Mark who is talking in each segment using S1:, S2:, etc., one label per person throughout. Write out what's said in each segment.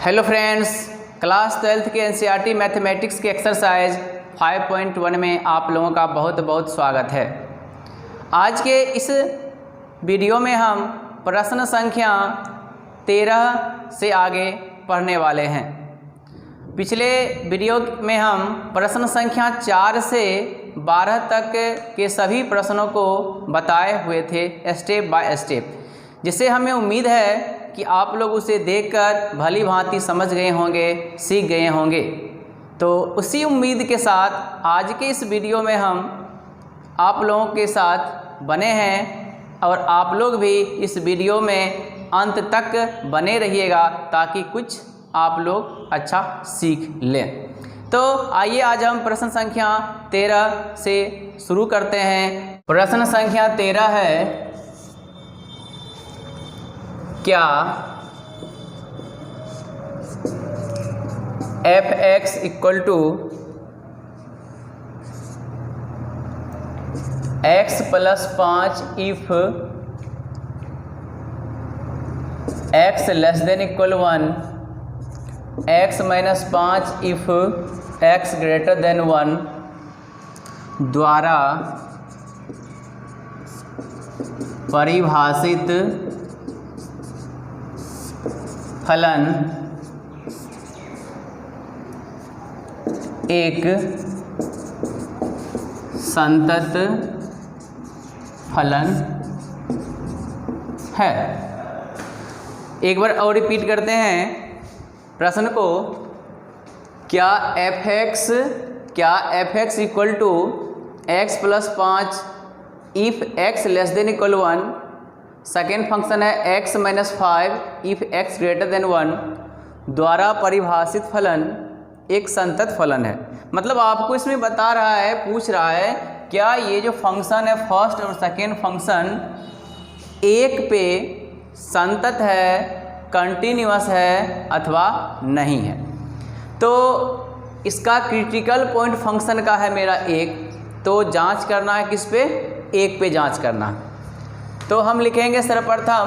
S1: Hello friends, class 12th के NCERT mathematics के exercise 5.1 में आप लोगों का बहुत बहुत स्वागत है। आज के इस वीडियो में हम प्रश्न संख्या 13 से आगे पढ़ने वाले हैं। पिछले वीडियो में हम प्रश्न संख्या 4 से 12 तक के सभी प्रश्नों को बताए हुए थे स्टेप बाय स्टेप, जिससे हमें उम्मीद है कि आप लोग उसे देखकर भली भांति समझ गए होंगे, सीख गए होंगे। तो उसी उम्मीद के साथ आज के इस वीडियो में हम आप लोगों के साथ बने हैं और आप लोग भी इस वीडियो में अंत तक बने रहिएगा ताकि कुछ आप लोग अच्छा सीख लें। तो आइए आज हम प्रश्न संख्या 13 से शुरू करते हैं। प्रश्न संख्या 13 है, क्या f(x) equal to x plus 5 if x less than equal 1, x minus 5 if x greater than 1 द्वारा परिभाषित फलन एक संतत फलन है। एक बार और रिपीट करते हैं प्रश्न को। क्या f(x) equal to x plus 5 if x less than equal 1, second function है x minus 5 if x greater than 1 द्वारा परिभाषित फलन एक संतत फलन है। मतलब आपको इसमें बता रहा है, पूछ रहा है क्या ये जो फंक्शन है फर्स्ट और सेकेंड फंक्शन एक पे संतत है, कंटिन्यूअस है अथवा नहीं है। तो इसका क्रिटिकल पॉइंट फंक्शन का है मेरा 1, तो जांच करना है किस पे, 1 पे जांच करना है। तो हम लिखेंगे सर्वप्रथम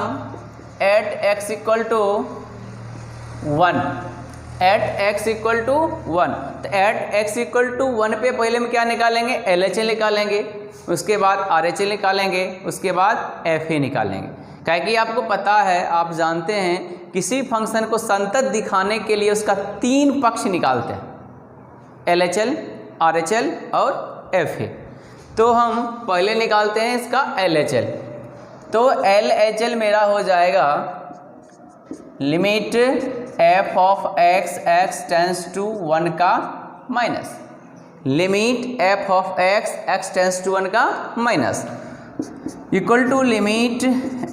S1: @x equal to 1, @x equal to 1। तो @x इक्वल टू 1 पे पहले हम क्या निकालेंगे, LHS निकालेंगे, उसके बाद RHS निकालेंगे, उसके बाद FA निकालेंगे। क्या कि आपको पता है, आप जानते हैं किसी फंक्शन को संतत दिखाने के लिए उसका 3 पक्ष निकालते हैं, LHS, RHS और FA। तो हम पहले निकालते हैं इसका LHS। तो LHS मेरा हो जाएगा लिमिट f(x) टेंस टू 1 का minus, limit f(x) tense to 1 का minus equal to limit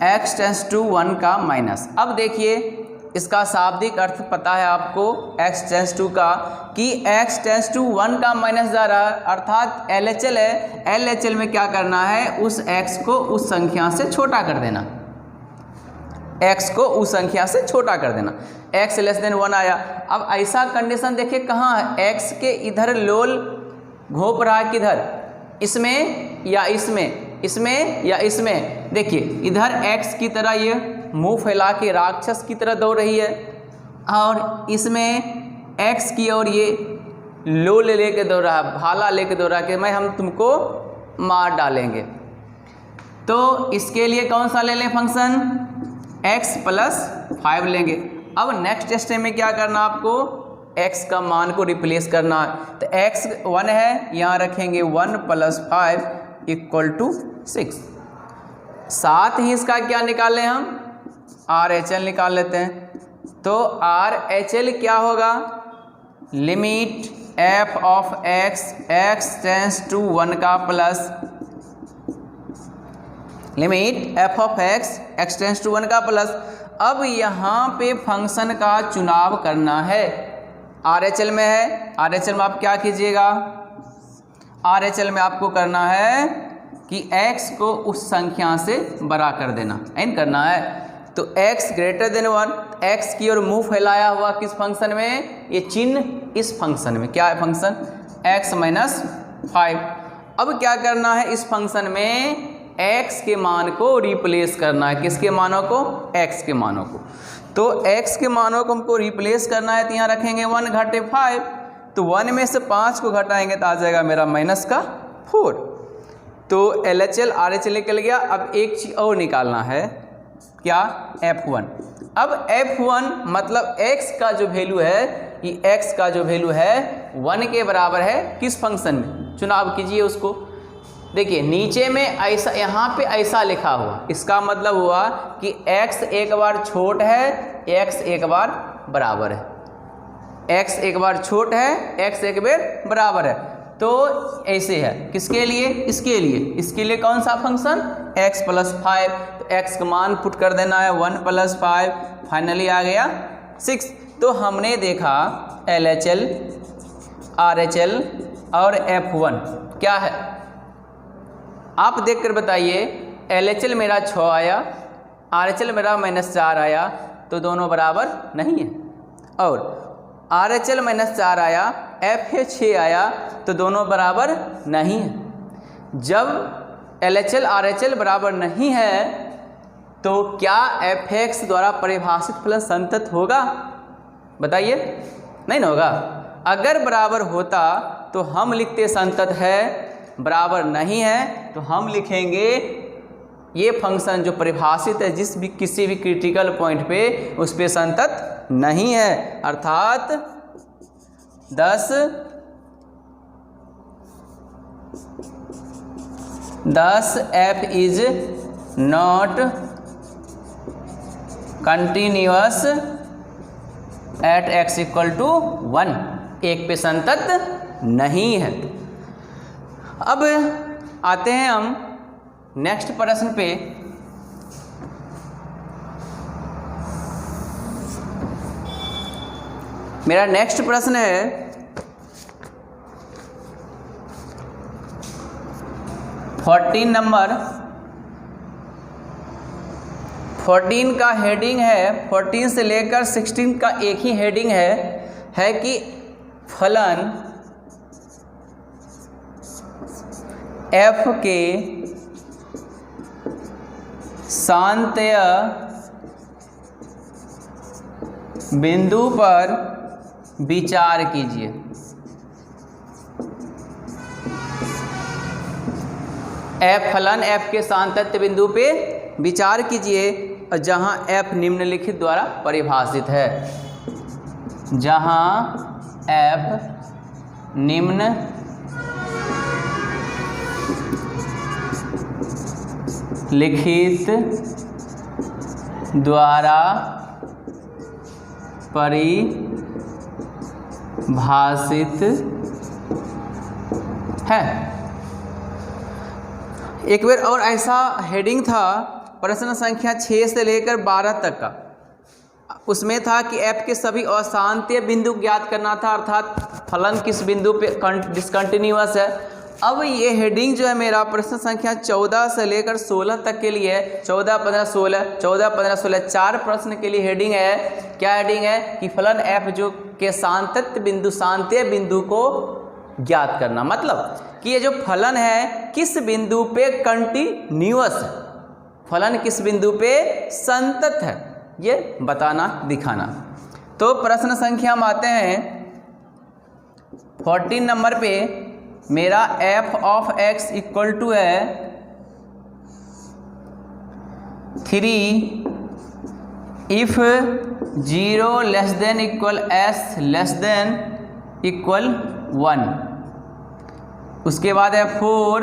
S1: x tends to 1 का माइनस। अब देखिए इसका शाब्दिक अर्थ पता है आपको x टेंस टू का, कि x टेंस टू 1 का माइनस जा रहा है, अर्थात LHS है। LHS में क्या करना है, उस x को उस संख्या से छोटा कर देना, x को उस संख्या से छोटा कर देना। x लेस देन 1 आया। अब ऐसा कंडीशन देखिए कहाँ है, x के इधर लोल घोंप रहा है, किधर, इसमें या इसमें, इसमें या इसमें। देखिए इधर x की तरह ये मुंह फैला के राक्षस की तरह दौड़ रही है और इसमें x की और ये लोल लेके दौड़ रहा है, भाला लेके दौड़ रहा है कि मैं हम तुमको मार डालेंगे। तो इसके लिए कौन सा ले लें फंक्शन, x प्लस 5 लेंगे। अब नेक्स्ट स्टेप में क्या करना, आपको x का मान को रिप्लेस करना है। तो x 1 है, यहाँ रखेंगे 1 प्लस 5 इक्वल टू 6। साथ ही इसका क्या निकालें हम, RHS निकाल लेते हैं। तो RHS क्या होगा, लिमिट f(x) टेंस टू 1 का plus limit f(x) tense to 1 का प्लस। अब यहाँ पे फंक्शन का चुनाव करना है, RHS में है, RHS में आप क्या कीजिएगा, RHS में आपको करना है कि x को उस संख्या से बड़ा कर देना, एन करना है। तो x ग्रेटर देन 1, x की ओर मुंह फैलाया हुआ किस फंक्शन में, ये चिन्ह इस फंक्शन में, क्या है फंक्शन, x माइनस 5। अब क्या करना है, इस फंक्शन में x के मान को रिप्लेस करना है, किसके मानों को, x के मानों को। तो x के मानों को हमको रिप्लेस करना है, तो यहाँ रखेंगे 1 घटे 5, तो 1 में से 5 को घटाएंगे तो आ जाएगा मेरा -4। तो LHL RHL निकल गया। अब एक चीज़ और निकालना है, क्या? F1। अब F1 मतलब x का जो वैल्यू है, ये x का जो वैल्यू है 1 के बराबर है किस फंक्शन में, चुनाव कीजिए उसको। देखिए नीचे में ऐसा, यहाँ पे ऐसा लिखा हुआ, इसका मतलब हुआ कि x एक बार छोट है, x एक बार बराबर है, x एक बार छोट है, x एक बार बराबर है। तो ऐसे है किसके लिए? इसके लिए कौन सा फंक्शन? x + 5। तो x का मान पुट कर देना है 1 + 5, फाइनली आ गया 6। तो हमने देखा LHL RHL और F1 क्या है, आप देख कर बताइए। LHL मेरा 6 आया, RHL मेरा -4 आया, तो दोनों बराबर नहीं है। और RHL -4 आया, FH 6 आया, तो दोनों बराबर नहीं है। जब LHL RHL बराबर नहीं है तो क्या FX द्वारा परिभाषित फलन संतत होगा? बताइए, नहीं ना होगा। अगर बराबर होता तो हम लिखते संतत है, बराबर नहीं है तो हम लिखेंगे ये फंक्शन जो परिभाषित है जिस भी किसी भी क्रिटिकल पॉइंट पे, उस पे संतत नहीं है, अर्थात 10 F is not continuous at x = 1, एक पे संतत नहीं है। अब आते हैं हम नेक्स्ट प्रश्न पे। मेरा नेक्स्ट प्रश्न है 14 नंबर। 14 का हेडिंग है, 14 से लेकर 16 का एक ही हेडिंग है कि फलन f के सांत्य बिंदु पर विचार कीजिए। फलन f के सांतत्य बिंदु पे विचार कीजिए, जहां f निम्नलिखित द्वारा परिभाषित है। जहां f निम्न लिखित द्वारा परिभाषित है। एक बार और ऐसा हेडिंग था प्रश्न संख्या 6 से लेकर 12 तक का, उसमें था कि f के सभी अशांतीय बिंदु ज्ञात करना था, अर्थात फलन किस बिंदु पे डिसकंटिन्यूअस है। अब ये हेडिंग जो है मेरा प्रश्न संख्या 14 से लेकर 16 तक के लिए है। 14, 15, 16, 14, 15, 16 4 प्रश्न के लिए हेडिंग है। क्या हेडिंग है? कि फलन f जो के सांतत्य बिंदु, सांतीय बिंदु को ज्ञात करना, मतलब कि ये जो फलन है किस बिंदु पे कंटिन्यूअस है, फलन किस बिंदु पे संतत है, ये बताना दिखाना। तो प्रश्न संख्या में आते हैं 14 नंबर पे। मेरा f of x equal to है 3 if 0 less than equal s less than equal 1। उसके बाद है 4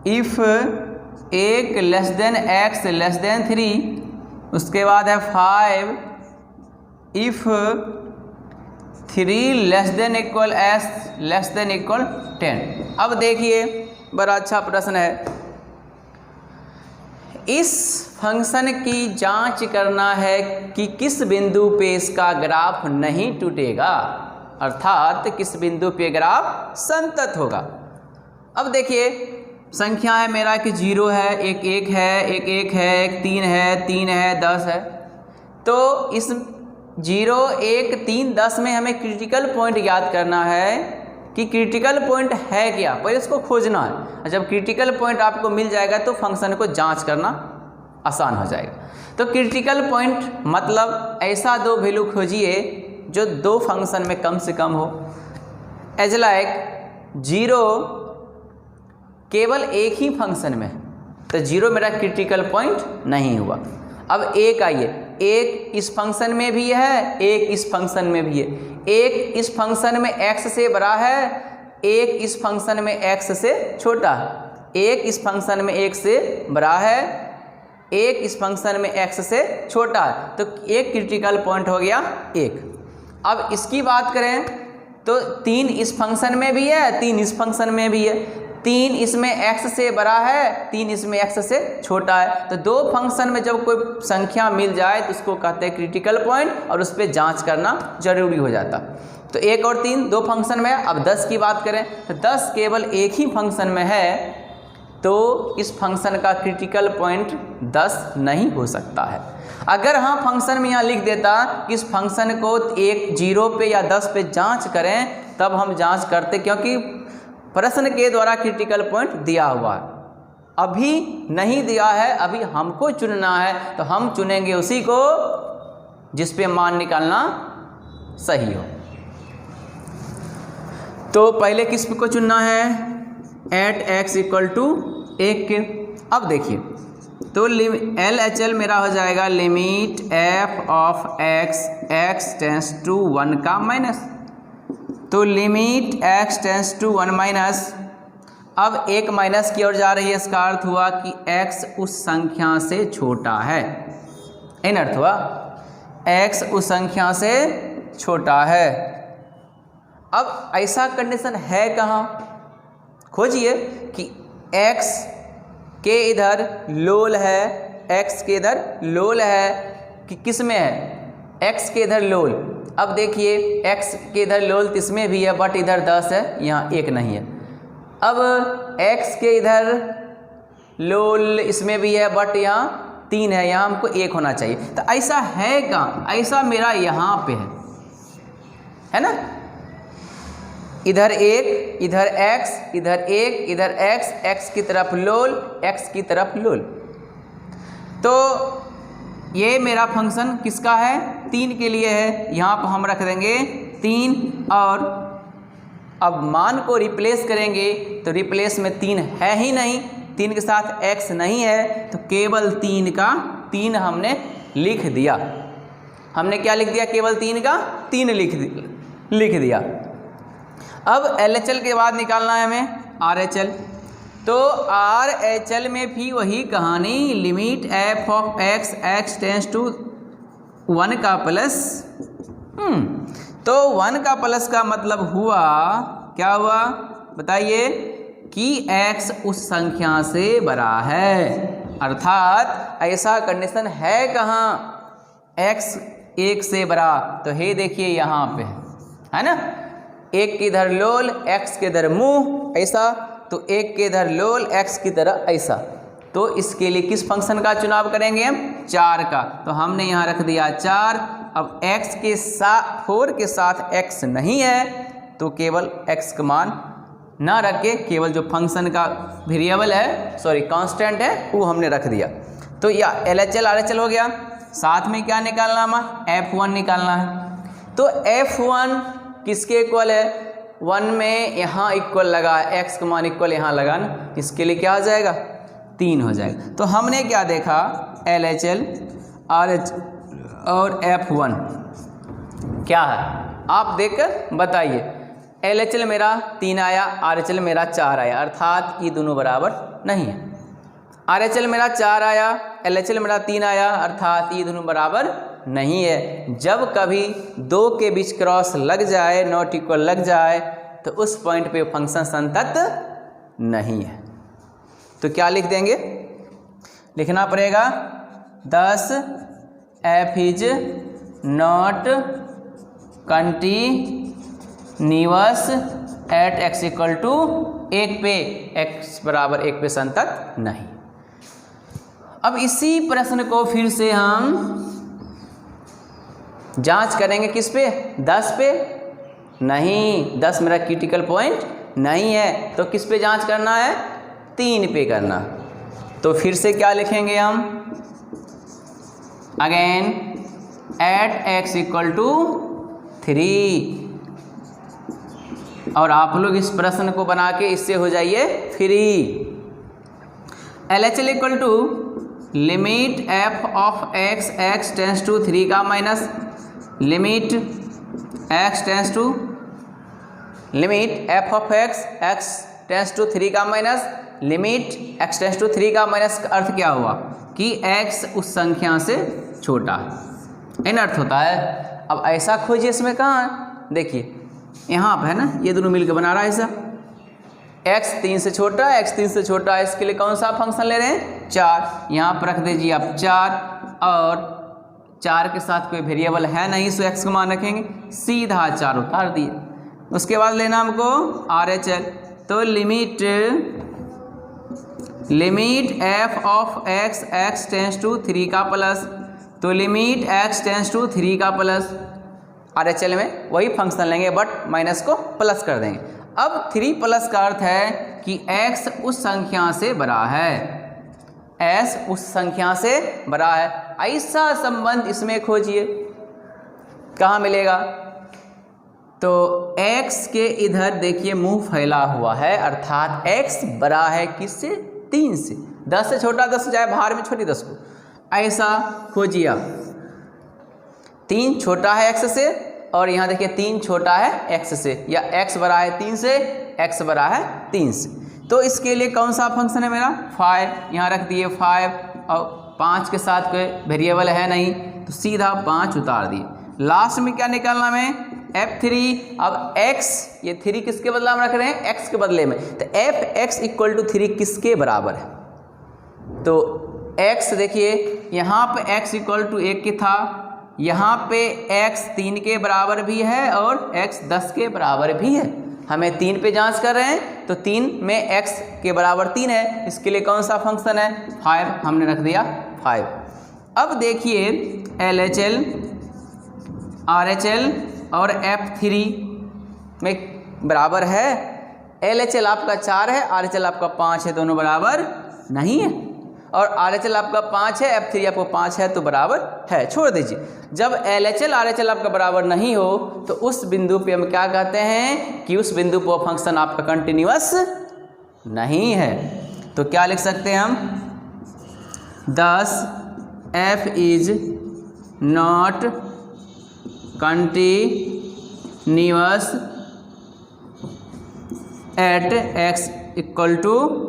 S1: if 1 less than x less than 3। उसके बाद है 5 if 3 less than equal s less than equal 10। अब देखिए बड़ा अच्छा प्रश्न है। इस फंक्शन की जांच करना है कि किस बिंदु पे इसका ग्राफ नहीं टूटेगा, अर्थात किस बिंदु पे ग्राफ संतत होगा। अब देखिए संख्या है मेरा कि 0 है, एक 1 है, एक 1 है, एक 3 है, 3 है, 10 है। तो इस 0, 1, 3, 10 में हमें क्रिटिकल पॉइंट याद करना है कि क्रिटिकल पॉइंट है क्या, पहले इसको खोजना है। जब क्रिटिकल पॉइंट आपको मिल जाएगा तो फंक्शन को जांच करना आसान हो जाएगा। तो क्रिटिकल पॉइंट मतलब ऐसा दो वैल्यू खोजिए जो दो फंक्शन में कम से कम हो। एज लाइक 0 केवल एक ही फंक्शन में, तो 0 मेरा क्रिटिकल पॉइंट नहीं हुआ। अब एक आइए, एक इस फंक्शन में भी है, एक इस फंक्शन में भी है। एक इस फंक्शन में x से बड़ा है, एक इस फंक्शन में x से छोटा है। एक इस फंक्शन में 1 से बड़ा है, एक इस फंक्शन में x से छोटा है। तो एक क्रिटिकल पॉइंट हो गया 1। अब इसकी बात करें तो 3 इस फंक्शन में भी है, 3 इस फंक्शन में भी है। 3 इसमें x से बड़ा है, 3 इसमें x से छोटा है। तो दो फंक्शन में जब कोई संख्या मिल जाए तो उसको कहते हैं क्रिटिकल पॉइंट, और उस पर जांच करना जरूरी हो जाता। तो 1 और 3 दो फंक्शन में है। अब 10 की बात करें तो 10 केवल एक ही फंक्शन में है, तो इस फंक्शन का क्रिटिकल पॉइंट 10 नहीं हो सकता है। अगर हाँ फंक्शन में यहाँ लिख देता कि इस फंक्शन को 1 0 पे या 10 पे जांच करें, तब हम जांच करते, क्योंकि प्रश्न के द्वारा क्रिटिकल पॉइंट दिया हुआ है। अभी नहीं दिया है, अभी हमको चुनना है, तो हम चुनेंगे उसी को जिस पे मान निकालना सही हो। तो पहले किस को चुनना है, एट x इक्वल टू 1 के। अब देखिए तो LHL मेरा हो जाएगा limit f of x tends to 1 का माइनस। तो limit x tends to 1 minus, अब एक माइनस की ओर जा रही है, इसका अर्थ हुआ कि x उस संख्या से छोटा है। इन अर्थ हुआ x उस संख्या से छोटा है। अब ऐसा कंडीशन है कहाँ, खोजिए कि x के इधर लोल है, x के इधर लोल है कि किस में है, x के इधर लोल। अब देखिए x के इधर लोल तो इसमें भी है, बट इधर 10 है, यहाँ 1 नहीं है। अब x के इधर लोल इसमें भी है, बट यहाँ 3 है, यहाँ हमको 1 होना चाहिए। तो ऐसा है कहाँ, ऐसा मेरा यहाँ पे है ना। इधर 1, इधर x, इधर 1, इधर x, x की तरफ लोल, x की तरफ लोल। तो ये मेरा फंक्शन किसका है, 3 के लिए है। यहाँ पर हम रख देंगे 3, और अब मान को रिप्लेस करेंगे तो रिप्लेस में 3 है ही नहीं, 3 के साथ x नहीं है, तो केवल 3 का 3 हमने लिख दिया। हमने क्या लिख दिया, केवल 3 का 3 लिख दिया। अब LHL के बाद निकालना है हमें RHL। तो RHL में भी वही कहानी, limit f of x tends to 1 का प्लस। तो 1 का प्लस का मतलब हुआ, क्या हुआ बताइए, कि x उस संख्या से बड़ा है। अर्थात ऐसा कंडीशन है कहाँ, x 1 से बड़ा। तो हे देखिए यहाँ पे है ना, 1 के इधर लोल, x के इधर मुंह, ऐसा। तो 1 के इधर लोल, x की तरह ऐसा। तो इसके लिए किस फंक्शन का चुनाव करेंगे हम, 4 का। तो हमने यहाँ रख दिया 4। अब x के साथ 4 के साथ x नहीं है, तो केवल x का मान ना रख के केवल जो फंक्शन का वेरिएबल है, सॉरी कांस्टेंट है, वो हमने रख दिया। तो या LHL RHL हो गया। साथ में क्या निकालना है, F1 निकालना है। तो F1 किसके इक्वल है, 1 में यहाँ इक्वल लगा, x का मान इक्वल यहाँ लगा ना, इसके लिए क्या हो जाएगा, 3 हो जाएगा। तो हमने क्या देखा, LHL RHL और F1 क्या है, आप देखकर बताइए। LHL मेरा 3 आया, RHL मेरा 4 आया, अर्थात ये दोनों बराबर नहीं है। RHL मेरा 4 आया, LHL मेरा 3 आया, अर्थात ये दोनों बराबर नहीं है। जब कभी 2 के बीच क्रॉस लग जाए, नॉट इक्वल लग जाए, तो उस पॉइंट पे फंक्शन संतत नहीं है। तो क्या लिख देंगे, लिखना पड़ेगा 10 f is not continuous at x equal to 1 पे, x बराबर 1 पे संतत नहीं। अब इसी प्रश्न को फिर से हम जांच करेंगे, किस पे, 10 पे नहीं, 10 मेरा क्रिटिकल पॉइंट नहीं है। तो किस पे जांच करना है, 3 पे करना। तो फिर से क्या लिखेंगे हम, again at x equal to 3। और आप लोग इस प्रश्न को बना के इससे हो जाइए free. LHL equal to limit f of x tends to 3 का minus limit x tends to limit f of x tends to 3 का minus limit x tends to 3 का माइनस का अर्थ क्या हुआ कि x उस संख्या से छोटा इन अर्थ होता है। अब ऐसा खोजिए, इसमें कहाँ है, देखिए यहाँ पे है ना, ये दोनों मिलकर बना रहा है ऐसा x 3 से छोटा x 3 से छोटा है, इसके लिए कौन सा फंक्शन ले रहे हैं 4। यहाँ पर रख दीजिए आप 4 और 4 के साथ कोई वेरिएबल है नहीं, सो x का मान रखेंगे, सीधा 4 उतार दिए। उसके बाद लेना हमको RHL, तो limit f of x tends to 3 का प्लस, तो लिमिट x टेंस टू 3 का प्लस, RHL में वही फंक्शन लेंगे बट माइनस को प्लस कर देंगे। अब 3 प्लस का अर्थ है कि x उस संख्या से बड़ा है, s उस संख्या से बड़ा है। ऐसा संबंध इसमें खोजिए, कहाँ मिलेगा, तो x के इधर देखिए मुंह फैला हुआ है, अर्थात x बड़ा है किससे 3 से, 10 से छोटा 10 जाए बाहर में छोटी 10 को, ऐसा खोजिए आप। 3 छोटा है x से और यहाँ देखिए 3 छोटा है x से, या x बड़ा है 3 से, x बड़ा है 3 से, तो इसके लिए कौन सा फंक्शन है मेरा 5, यहाँ रख दिए 5 और 5 के साथ कोई वेरिएबल है नहीं तो सीधा 5 उतार दिए। लास्ट में क्या निकालना में f3। अब x, ये 3 किसके बदला में रख रहे हैं x के बदले में, तो fx इक्वल टू 3 किसके बराबर है, तो x देखिए यहाँ पे x इक्वल टू 1 के था, यहाँ पे x 3 के बराबर भी है और x 10 के बराबर भी है। हमें 3 पे जांच कर रहे हैं तो 3 में x के बराबर 3 है, इसके लिए कौन सा फंक्शन है 5, हमने रख दिया 5। अब देखिए LHL RHL और F3 में बराबर है, LHL आपका 4 है, RHL आपका 5 है, दोनों बराबर नहीं है, और RHL आपका 5 है, F3 आपको 5 है तो बराबर है, छोड़ दीजिए। जब LHL RHL आपका बराबर नहीं हो तो उस बिंदु पे हम क्या कहते हैं कि उस बिंदु पर फंक्शन आपका कंटिन्यूअस नहीं है। तो क्या लिख सकते हैं हम, thus f is not continuous at x equal to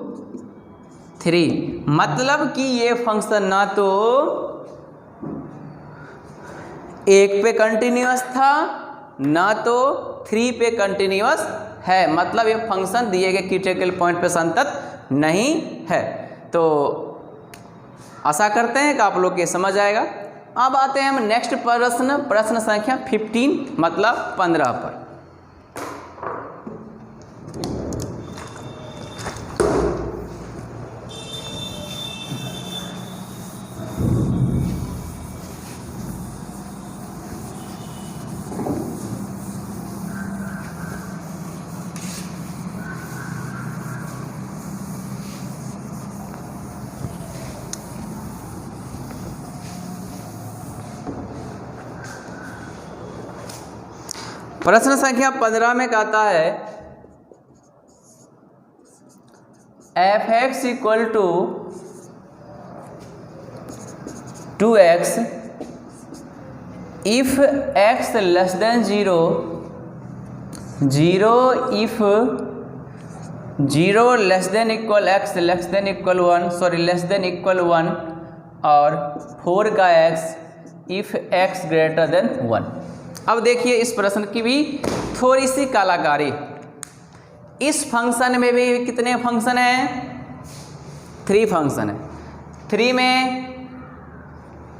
S1: 3, मतलब कि ये फंक्शन ना तो 1 पे कंटिन्यूअस था ना तो 3 पे कंटिन्यूअस है, मतलब ये फंक्शन दिए गए क्रिटिकल पॉइंट पे संतत नहीं है। तो आशा करते हैं कि आप लोग ये समझ आएगा। अब आते हैं हम नेक्स्ट प्रश्न संख्या 15 मतलब 15 पर। प्रश्न संख्या 15 में कहता है f(x) equal to 2x if x less than 0, 0 if 0 less than equal x less than equal 1, sorry less than equal 1, और 4 का x if x greater than 1। अब देखिए इस प्रश्न की भी थोड़ी सी कलाकारी। इस फंक्शन में भी कितने फंक्शन हैं, 3 फंक्शन है।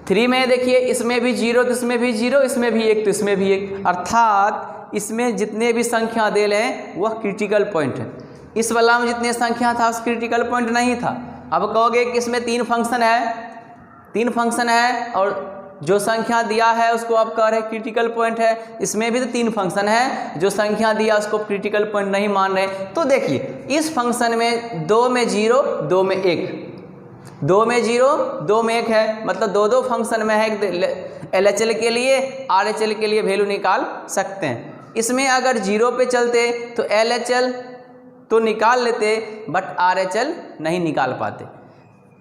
S1: 3 में देखिए इसमें भी 0 तो इसमें भी 0, इसमें भी 1 तो इसमें भी 1, अर्थात इसमें जितने भी संख्या दे रहे हैं वह क्रिटिकल पॉइंट है। इस वाला में जितने संख्या था उस क्रिटिकल पॉइंट नहीं था। अब कहोगे कि इसमें 3 फंक्शन है और जो संख्या दिया है उसको आप कह रहे हैं क्रिटिकल पॉइंट है, इसमें भी तो 3 फंक्शन है, जो संख्या दिया उसको क्रिटिकल पॉइंट नहीं मान रहे। तो देखिए इस फंक्शन में 2 में 0, 2 में 1, 2 में 0, 2 में 1 है, मतलब दो दो फंक्शन में है। LHL के लिए RHL के लिए वैल्यू निकाल सकते हैं। इसमें अगर 0 पे चलते तो LHL तो निकाल लेते बट RHL नहीं निकाल पाते।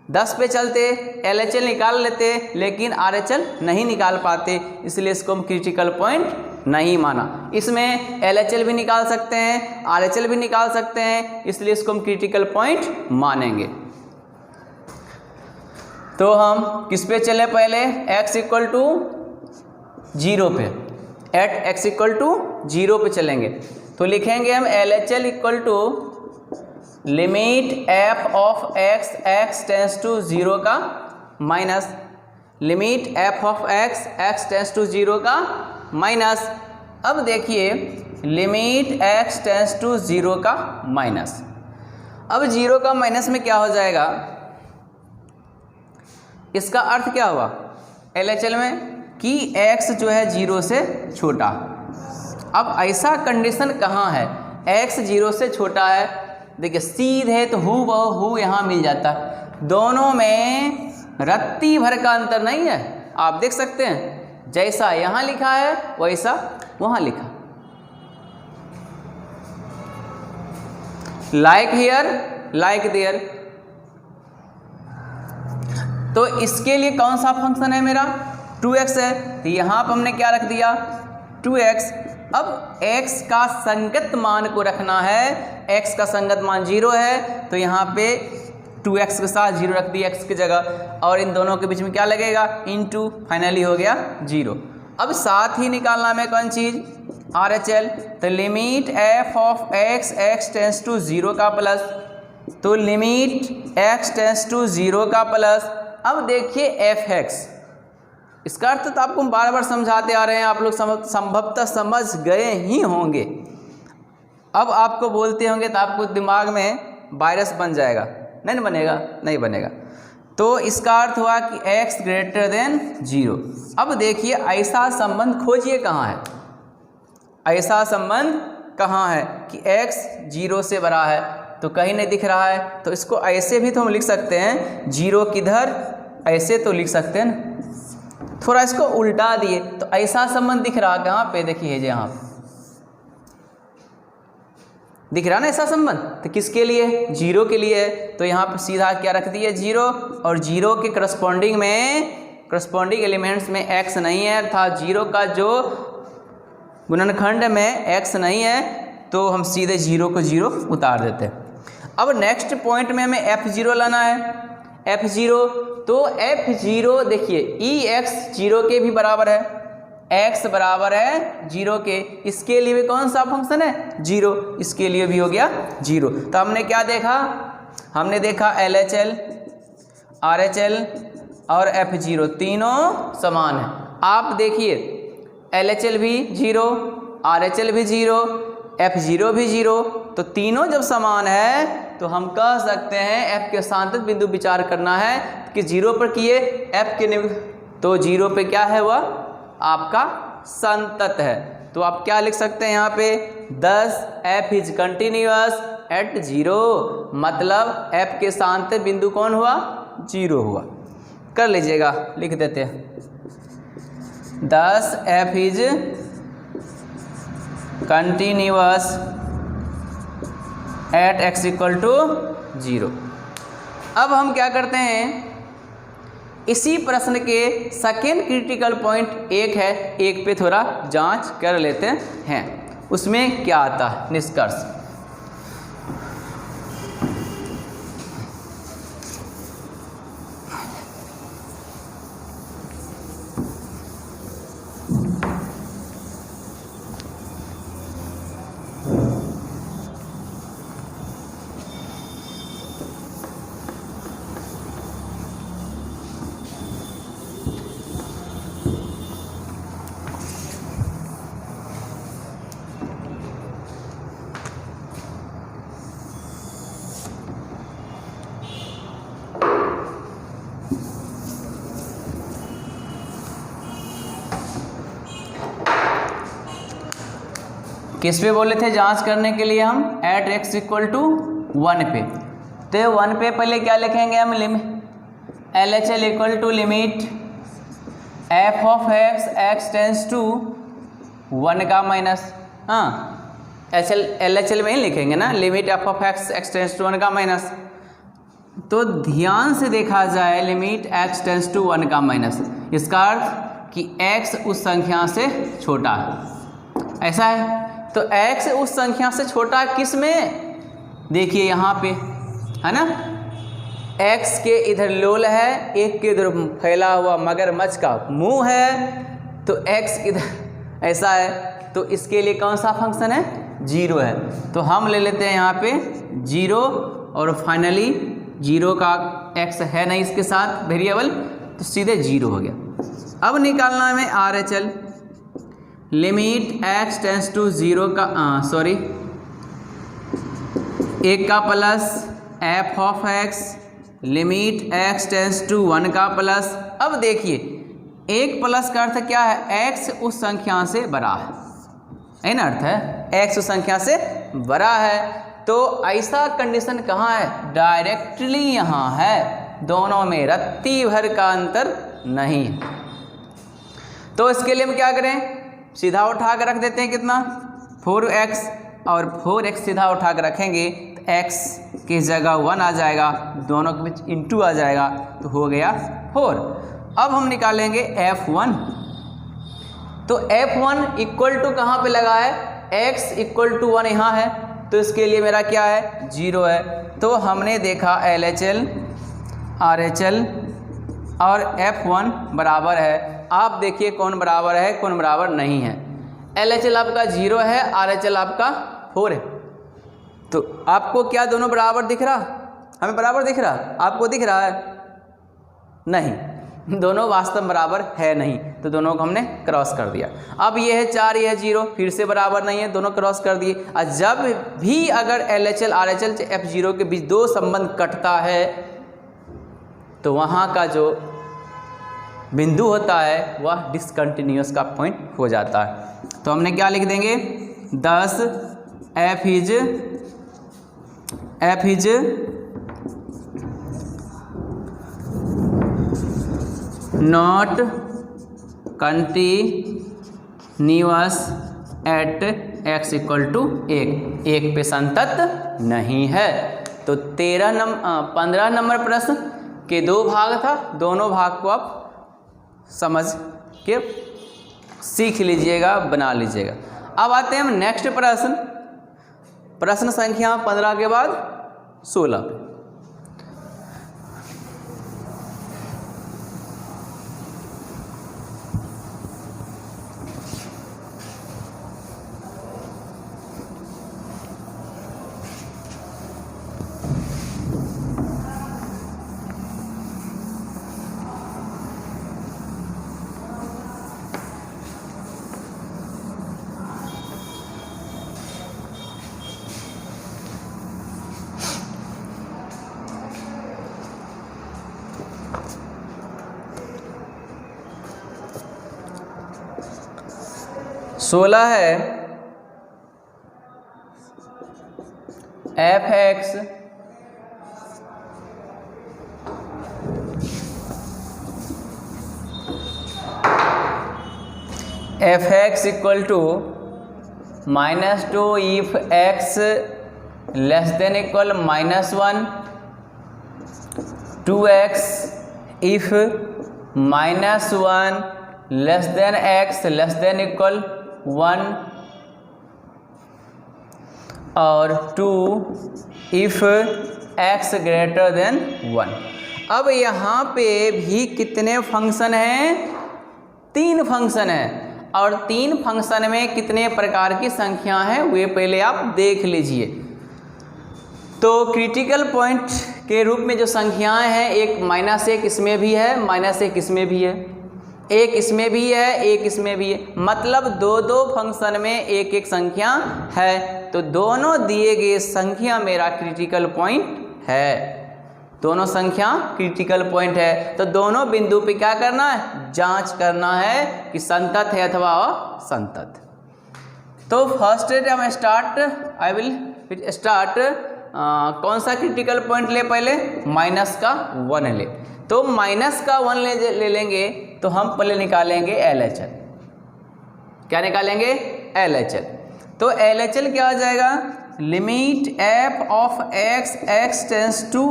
S1: 10 पे चलते LHL निकाल लेते लेकिन RHL नहीं निकाल पाते, इसलिए इसको हम क्रिटिकल पॉइंट नहीं माना। इसमें LHL भी निकाल सकते हैं, RHL भी निकाल सकते हैं, इसलिए इसको हम क्रिटिकल पॉइंट मानेंगे। तो हम किस पे चले पहले, x इक्वल टू 0 पे, एट x इक्वल टू 0 पे चलेंगे। तो लिखेंगे हम LHL equal to limit f of x, x tends to 0 का minus limit f of x, x tends to 0 का माइनस। अब देखिए लिमिट x टेंस टू 0 का माइनस। अब 0 का माइनस में क्या हो जाएगा, इसका अर्थ क्या हुआ LHL में कि x जो है 0 से छोटा। अब ऐसा कंडीशन कहाँ है, x 0 से छोटा है, देखिए सीधे तो हूबहू यहाँ मिल जाता, दोनों में रत्ती भर का अंतर नहीं है। आप देख सकते हैं जैसा यहाँ लिखा है वैसा वहाँ लिखा, लाइक हियर लाइक देयर। तो इसके लिए कौन सा फंक्शन है मेरा, 2x है, तो यहाँ पर हमने क्या रख दिया 2x। अब x का संगत मान को रखना है, x का संगत मान 0 है, तो यहाँ पे 2x के साथ 0 रख दिया x की जगह, और इन दोनों के बीच में क्या लगेगा इनटू, फाइनली हो गया 0। अब साथ ही निकालना में कौन चीज़ RHL, तो limit f of x, x tends to 0 का प्लस, तो लिमिट x टेंस टू 0 का प्लस। अब देखिए fx, इसका अर्थ तो आपको बार बार समझाते आ रहे हैं, आप लोग संभवतः समझ गए ही होंगे। अब आपको बोलते होंगे तो आपको दिमाग में वायरस बन जाएगा, नहीं बनेगा, नहीं बनेगा। तो इसका अर्थ हुआ कि x ग्रेटर देन 0। अब देखिए ऐसा संबंध खोजिए कहाँ है, ऐसा संबंध कहाँ है कि x 0 से बड़ा है, तो कहीं नहीं दिख रहा है। तो इसको ऐसे भी तो हम लिख सकते हैं, 0 किधर, ऐसे तो लिख सकते हैं, थोड़ा इसको उल्टा दिए तो ऐसा संबंध दिख रहा कहाँ पे, देखिए यहाँ दिख रहा ना ऐसा संबंध, तो किसके लिए 0 के लिए है। तो यहाँ पे सीधा क्या रख दिए 0, और 0 के करस्पॉन्डिंग एलिमेंट्स में x नहीं है, अर्थात 0 का जो गुणनखंड में x नहीं है, तो हम सीधे 0 को 0 उतार देते हैं। अब नेक्स्ट पॉइंट में हमें f0 लाना है, f0, तो f0 देखिए ex 0 के भी बराबर है, x बराबर है 0 के, इसके लिए भी कौन सा फंक्शन है 0, इसके लिए भी हो गया 0। तो हमने क्या देखा, हमने देखा LHL, RHL और f0 तीनों समान है। आप देखिए LHL भी 0, RHL भी 0, f0 भी 0, तो तीनों जब समान है तो हम कह सकते हैं f के सांतत बिंदु विचार करना है कि 0 पर किए f के तो 0 पे क्या है वह आपका संतत है। तो आप क्या लिख सकते हैं यहाँ पे 10 f इज कंटिन्यूअस एट 0, मतलब f के सांतत बिंदु कौन हुआ 0 हुआ। कर लीजिएगा, लिख देते हैं 10 f is continuous at x equal to 0। अब हम क्या करते हैं, इसी प्रश्न के सेकेंड क्रिटिकल पॉइंट एक है, एक पे थोड़ा जांच कर लेते हैं, उसमें क्या आता है निष्कर्ष। किस पे बोले थे जांच करने के लिए हम, एट x इक्वल टू 1 पे। तो 1 पे पहले क्या लिखेंगे हम, LHL equal to limit f of x tends to 1 का माइनस, हाँ LHL में ही लिखेंगे ना, limit f of x tends to 1 का माइनस। तो ध्यान से देखा जाए लिमिट x टेंस टू 1 का माइनस, इसका अर्थ कि x उस संख्या से छोटा है, ऐसा है। तो x उस संख्या से छोटा किस में, देखिए यहाँ पे है ना, x के इधर लोल है, एक के इधर फैला हुआ मगरमच्छ का मुंह है, तो x इधर ऐसा है, तो इसके लिए कौन सा फंक्शन है, 0 है। तो हम ले लेते हैं यहाँ पे 0 और फाइनली 0 का x है नहीं इसके साथ वेरिएबल, तो सीधे 0 हो गया। अब निकालना है RHL, limit x tends to 0 का सॉरी 1 का plus f of x limit x tends to 1 का प्लस। अब देखिए 1 प्लस का अर्थ क्या है, x उस संख्या से बड़ा है ना, अर्थ है x उस संख्या से बड़ा है। तो ऐसा कंडीशन कहाँ है, डायरेक्टली यहाँ है, दोनों में रत्ती भर का अंतर नहीं है। तो इसके लिए हम क्या करें, सीधा उठा कर रख देते हैं कितना 4x, और 4x सीधा उठा कर रखेंगे तो x की जगह 1 आ जाएगा, दोनों के बीच इंटू आ जाएगा, तो हो गया 4। अब हम निकालेंगे f1, तो f1 इक्वल टू कहाँ पे लगा है, x इक्वल टू 1 यहाँ है, तो इसके लिए मेरा क्या है, 0 है। तो हमने देखा LHL RHL और f1 बराबर है। आप देखिए कौन बराबर है कौन बराबर नहीं है। LHL आपका 0 है, RHL आपका 4 है। तो आपको क्या दोनों बराबर दिख रहा, हमें बराबर दिख रहा, आपको दिख रहा है नहीं, दोनों वास्तव बराबर है नहीं, तो दोनों को हमने क्रॉस कर दिया। अब ये है 4, ये है 0, फिर से बराबर नहीं है, दोनों क्रॉस कर दिए। और जब भी अगर LHL RHL से f0 के बीच दो संबंध कटता है तो वहाँ का जो बिंदु होता है वह डिसकंटिन्यूअस का पॉइंट हो जाता है। तो हमने क्या लिख देंगे, 10 f is not continuous at x equal to 1 पे संतत नहीं है। तो 15 नंबर प्रश्न के 2 भाग था, दोनों भाग को आप समझ के सीख लीजिएगा, बना लीजिएगा। अब आते हैं हम नेक्स्ट प्रश्न, प्रश्न संख्या 15 के बाद 16 पे। सोलह है f(x) equal to -2 if x less than equal -1, 2x if -1 less than x less than equal 1 और 2 इफ x ग्रेटर देन 1। अब यहाँ पे भी कितने फंक्शन हैं, 3 फंक्शन हैं, और 3 फंक्शन में कितने प्रकार की संख्या हैं वे पहले आप देख लीजिए। तो क्रिटिकल पॉइंट के रूप में जो संख्याएं हैं, एक -1 इसमें भी है, -1 इसमें भी है, एक इसमें भी है, एक इसमें भी है, मतलब 2 फंक्शन में एक संख्या है। तो दोनों दिए गए संख्या मेरा क्रिटिकल पॉइंट है, दोनों संख्या क्रिटिकल पॉइंट है। तो दोनों बिंदु पे क्या करना है, जांच करना है कि संतत है अथवा असंतत। तो फर्स्ट हम स्टार्ट, आई विल स्टार्ट कौन सा क्रिटिकल पॉइंट ले, पहले -1 ले। तो माइनस का 1 ले लेंगे तो हम पहले निकालेंगे LHL। क्या निकालेंगे? LHL। तो LHL क्या आ जाएगा? Limit f of x x tends to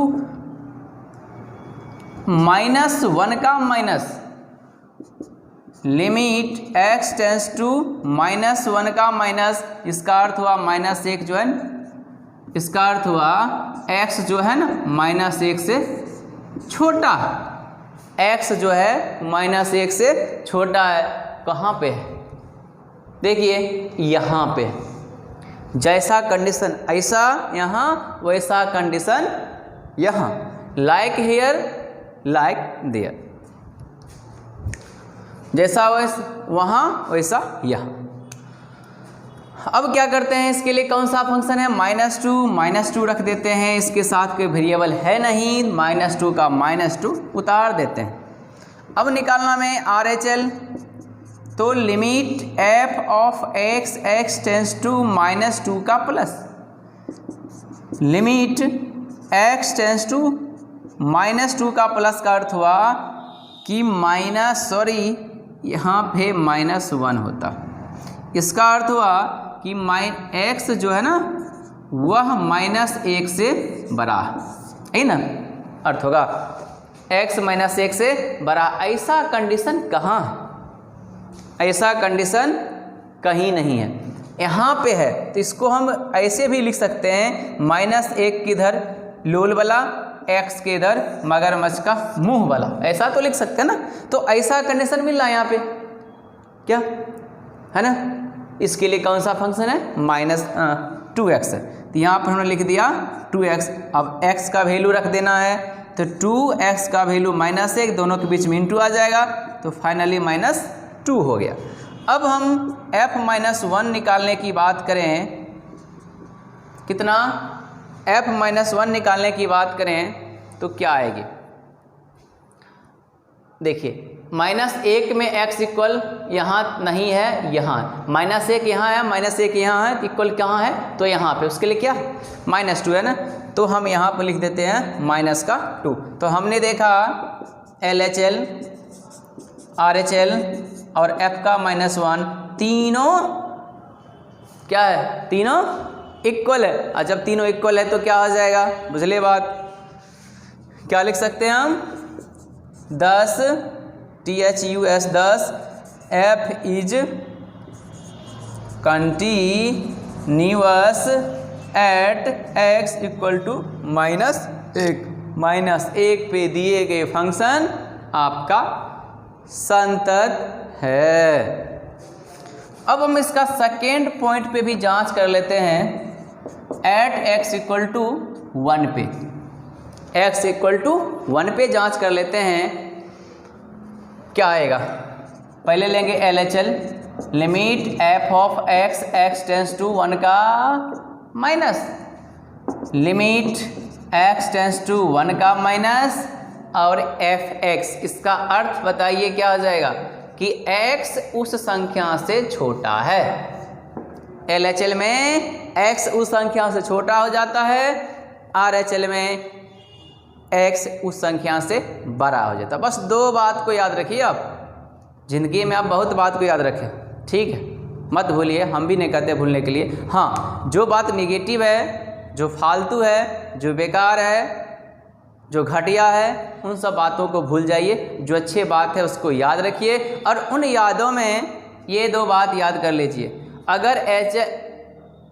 S1: -1 का minus, limit x tends to -1 का माइनस, इसका अर्थ हुआ -1 जो है, इसका अर्थ हुआ x जो है ना -1 से छोटा है। x जो है -1 से छोटा है। कहाँ पे है? देखिए यहाँ पे, जैसा कंडीशन ऐसा यहाँ, वैसा कंडीशन यहाँ, लाइक हियर लाइक देयर, जैसा वहाँ वैसा यहाँ। अब क्या करते हैं, इसके लिए कौन सा फंक्शन है? -2 रख देते हैं, इसके साथ कोई वेरिएबल है नहीं, -2 का -2 उतार देते हैं। अब निकालना में RHL, तो limit f of x x tends to -2 का plus, limit x tends to -2 का प्लस का अर्थ हुआ कि यहाँ पे -1 होता, इसका अर्थ हुआ कि x जो है ना वह -1 से बड़ा है ना, अर्थ होगा x -1 से बड़ा। ऐसा कंडीशन कहाँ है? ऐसा कंडीशन कहीं नहीं है, यहाँ पे है। तो इसको हम ऐसे भी लिख सकते हैं, -1 किधर लोल वाला, x के इधर मगरमच्छ का मुंह वाला, ऐसा तो लिख सकते हैं ना। तो ऐसा कंडीशन मिल रहा है यहाँ पे, क्या है ना। इसके लिए कौन सा फंक्शन है? -2x है, तो यहाँ पर हमने लिख दिया 2x। अब x का वैल्यू रख देना है, तो 2x का वैल्यू -1, दोनों के बीच में इंटू आ जाएगा, तो फाइनली -2 हो गया। अब हम f-1 निकालने की बात करें, कितना? f-1 निकालने की बात करें तो क्या आएगी? देखिए -1 में x इक्वल यहाँ नहीं है, यहाँ -1 यहाँ है, -1 यहाँ है, इक्वल कहाँ है? तो यहाँ पे, उसके लिए क्या -2 है ना, तो हम यहाँ पर लिख देते हैं -2। तो हमने देखा LHL, RHL और f का -1 तीनों क्या है? तीनों इक्वल है। और जब तीनों इक्वल है तो क्या हो जाएगा? बुझले बात, क्या लिख सकते हैं हम? 10 THUS 10 f is continuous at x equal to -1 पे दिए गए फंक्शन आपका संतत है। अब हम इसका सेकेंड पॉइंट पे भी जांच कर लेते हैं, एट x इक्वल टू 1 पे, x इक्वल टू 1 पे जांच कर लेते हैं, क्या आएगा? पहले लेंगे LHL, limit f of x x tends to 1 का minus, limit x tends to 1 का माइनस और fx, इसका अर्थ बताइए क्या हो जाएगा? कि x उस संख्या से छोटा है। LHL में x उस संख्या से छोटा हो जाता है, RHL में x उस संख्या से बड़ा हो जाता है। बस दो बात को याद रखिए आप, जिंदगी में आप बहुत बात को याद रखें, ठीक है, मत भूलिए, हम भी नहीं कहते भूलने के लिए। हाँ, जो बात निगेटिव है, जो फालतू है, जो बेकार है, जो घटिया है, उन सब बातों को भूल जाइए, जो अच्छी बात है उसको याद रखिए। और उन यादों में ये दो बात याद कर लीजिए, अगर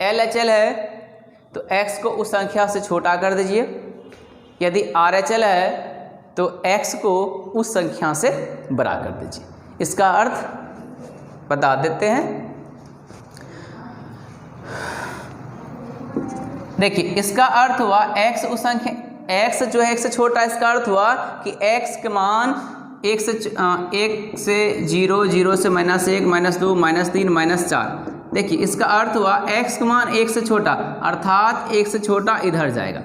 S1: LHL है तो x को उस संख्या से छोटा कर दीजिए, यदि RHL है तो x को उस संख्या से बड़ा कर दीजिए। इसका अर्थ बता देते हैं, देखिए इसका अर्थ हुआ x उस संख्या, x जो है 1 से छोटा, इसका अर्थ हुआ कि x के मान 1 से 0, 0 से -1, -2, -3, -4। देखिए इसका अर्थ हुआ x का मान 1 से छोटा, अर्थात 1 से छोटा इधर जाएगा,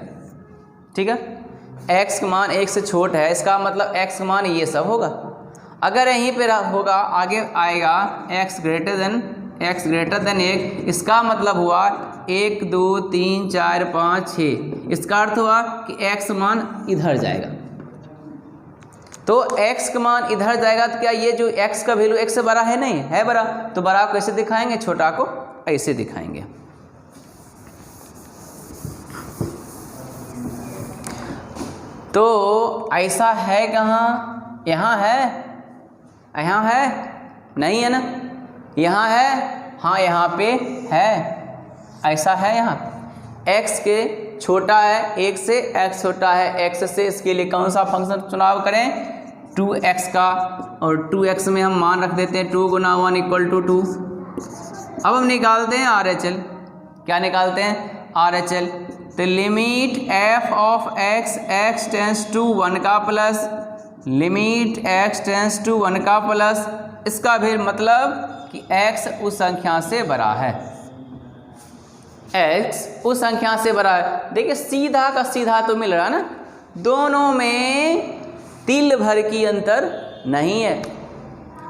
S1: ठीक है। x का मान 1 से छोटा है, इसका मतलब x का मान ये सब होगा। अगर यहीं पे होगा, आगे आएगा x ग्रेटर देन 1, इसका मतलब हुआ 1, 2, 3, 4, 5, 6, इसका अर्थ हुआ कि x मान इधर जाएगा, तो x का मान इधर जाएगा तो क्या ये जो x का वैल्यू x से बड़ा है, नहीं है बड़ा, तो बड़ा को ऐसे दिखाएंगे, छोटा को ऐसे दिखाएंगे। तो ऐसा है कहाँ, यहाँ है, यहाँ है नहीं है ना, यहाँ है, हाँ यहाँ पे है, ऐसा है यहाँ। x के छोटा है 1 से, x छोटा है x से, इसके लिए कौन सा फंक्शन चुनाव करें, 2x का, और 2x में हम मान रख देते हैं 2 गुना 1 इक्वल टू 2। अब हम निकालते हैं RHL, क्या निकालते हैं RHL, तो limit f of x tends to 1 का plus limit x tends to 1 का प्लस, इसका भी मतलब कि x उस संख्या से बड़ा है, x उस संख्या से बड़ा है। देखिए सीधा का सीधा तो मिल रहा है ना, दोनों में तिल भर की अंतर नहीं है,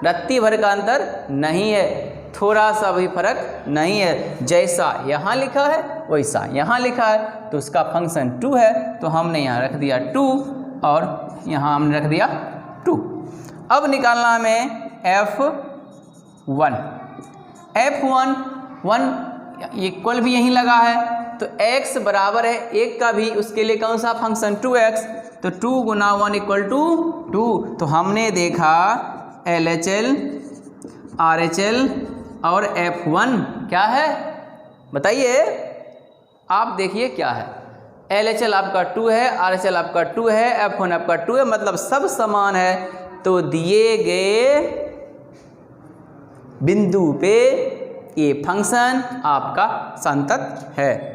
S1: रत्ती भर का अंतर नहीं है, थोड़ा सा भी फर्क नहीं है, जैसा यहाँ लिखा है वैसा यहाँ लिखा है, तो उसका फंक्शन 2 है, तो हमने यहाँ रख दिया 2 और यहाँ हमने रख दिया 2। अब निकालना हमें F1 इक्वल भी यहीं लगा है, तो x बराबर है 1 का भी, उसके लिए कौन सा फंक्शन 2x, तो 2 गुना 1 इक्वल टू 2। तो हमने देखा LHL RHL और F1 क्या है बताइए, आप देखिए क्या है, LHL आपका 2 है, RHL आपका 2 है, F1 आपका 2 है, मतलब सब समान है, तो दिए गए बिंदु पे ये फंक्शन आपका संतत है।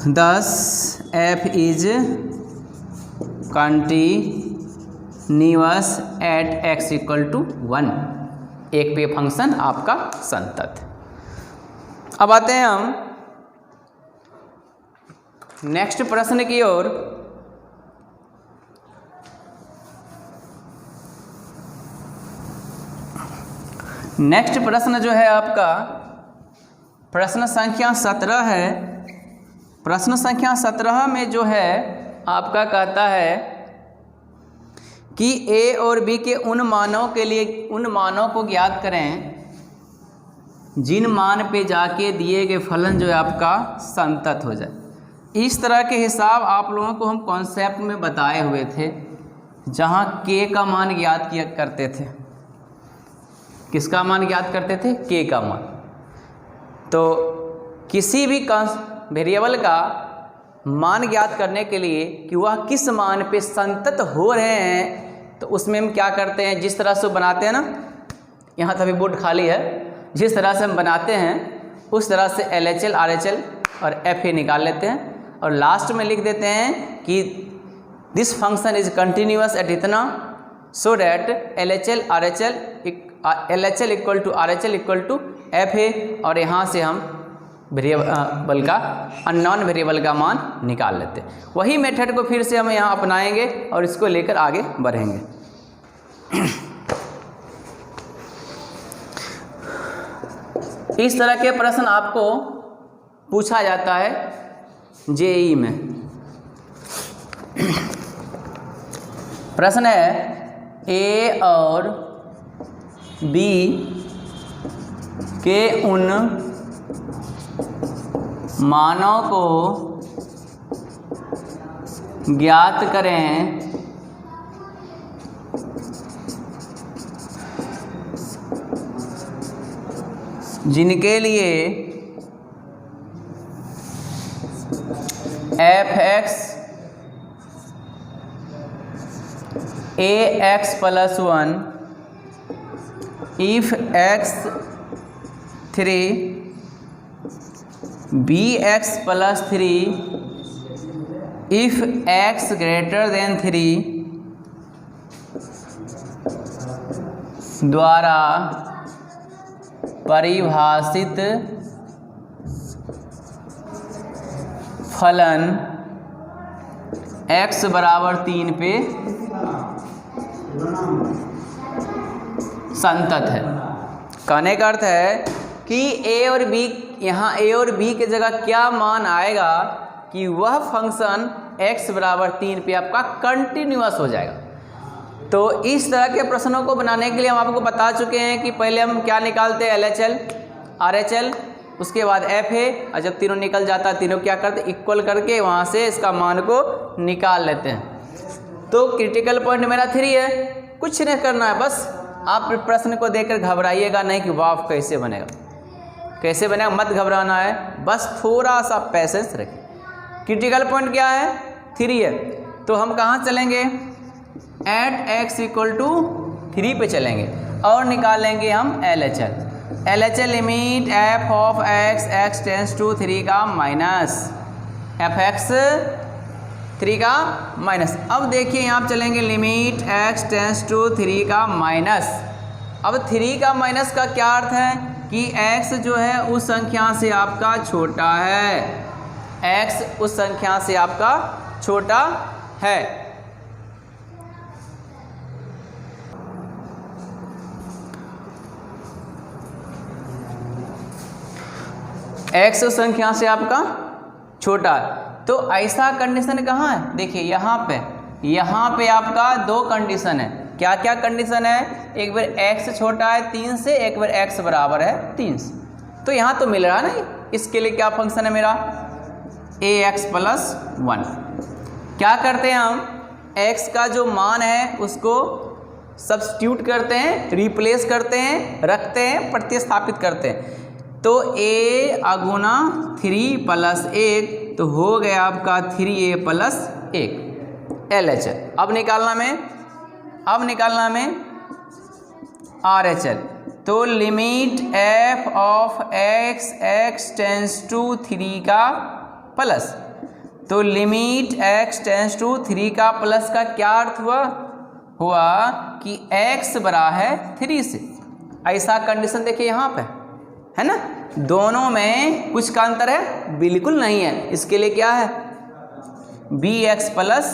S1: Thus f is continuous at x equal to 1, एक पे फंक्शन आपका संतत। अब आते हैं हम नेक्स्ट प्रश्न की ओर। नेक्स्ट प्रश्न जो है आपका प्रश्न संख्या 17 है। प्रश्न संख्या 17 में जो है आपका कहता है कि a और b के उन मानों के लिए, उन मानों को ज्ञात करें जिन मान पे जाके दिए गए फलन जो है आपका संतत हो जाए। इस तरह के हिसाब आप लोगों को हम कॉन्सेप्ट में बताए हुए थे, जहाँ k का मान ज्ञात किया करते थे। किसका मान ज्ञात करते थे, k का मान। तो किसी भी वेरिएबल का मान ज्ञात करने के लिए कि वह किस मान पे संतत हो रहे हैं, तो उसमें हम क्या करते हैं, जिस तरह से बनाते हैं ना, यहाँ तभी बोर्ड खाली है, जिस तरह से हम बनाते हैं उस तरह से LHL RHL और FA निकाल लेते हैं और लास्ट में लिख देते हैं कि this function is continuous at इतना, so that LHL equal to RHL equal to FA, और यहाँ से हम वेरिएबल का, अननोन वेरिएबल का मान निकाल लेते हैं। वही मेथड को फिर से हम यहाँ अपनाएंगे और इसको लेकर आगे बढ़ेंगे। इस तरह के प्रश्न आपको पूछा जाता है JEE में। प्रश्न है A और B के उन मानों को ज्ञात करें जिनके लिए f(x) ax plus 1 if x 3 bx plus 3 if x greater than 3 द्वारा परिभाषित फलन x बराबर 3 पे संतत है। कहने का अर्थ है कि a और b, यहाँ a और b के जगह क्या मान आएगा कि वह फंक्शन x बराबर 3 पे आपका कंटिन्यूअस हो जाएगा। तो इस तरह के प्रश्नों को बनाने के लिए हम आपको बता चुके हैं कि पहले हम क्या निकालते हैं, LHL RHL, उसके बाद F है, और जब तीनों निकल जाता है तीनों क्या करते हैं, इक्वल करके वहाँ से इसका मान को निकाल लेते हैं। तो क्रिटिकल पॉइंट मेरा 3 है, कुछ नहीं करना है, बस आप प्रश्न को देखकर घबराइएगा नहीं कि वाव कैसे बनेगा, कैसे बनेगा, मत घबराना है, बस थोड़ा सा पैसेंस रखें। क्रिटिकल पॉइंट क्या है, 3 है, तो हम कहाँ चलेंगे, एट x इक्वल टू 3 पे चलेंगे और निकालेंगे हम LHL। LHL limit f of x tends to 3 का माइनस fx 3 का माइनस। अब देखिए यहाँ चलेंगे लिमिट x टेंस टू 3 का माइनस। अब 3 का माइनस का क्या अर्थ है कि x जो है उस संख्या से आपका छोटा है, x उस संख्या से आपका छोटा है। x उस संख्या से आपका छोटा है। तो ऐसा कंडीशन कहाँ है, देखिए यहाँ पे आपका 2 कंडीशन है। क्या क्या कंडीशन है, एक बार x छोटा है 3 से, एक बार x बराबर है 3 से। तो यहाँ तो मिल रहा है ना, इसके लिए क्या फंक्शन है मेरा, ax प्लस 1। क्या करते हैं हम, x का जो मान है उसको सब्स्टिट्यूट करते हैं, रिप्लेस करते हैं, रखते हैं, प्रतिस्थापित करते हैं। तो a अगुना 3 प्लस 1 तो हो गया आपका 3a प्लस 1 LHL। अब निकालना में RHL। तो limit f of x tends to 3 का प्लस, तो लिमिट x टेंस टू 3 का प्लस का क्या अर्थ हुआ कि x बड़ा है 3 से। ऐसा कंडीशन देखिए यहाँ पे है ना, दोनों में कुछ का अंतर है, बिल्कुल नहीं है। इसके लिए क्या है, bx प्लस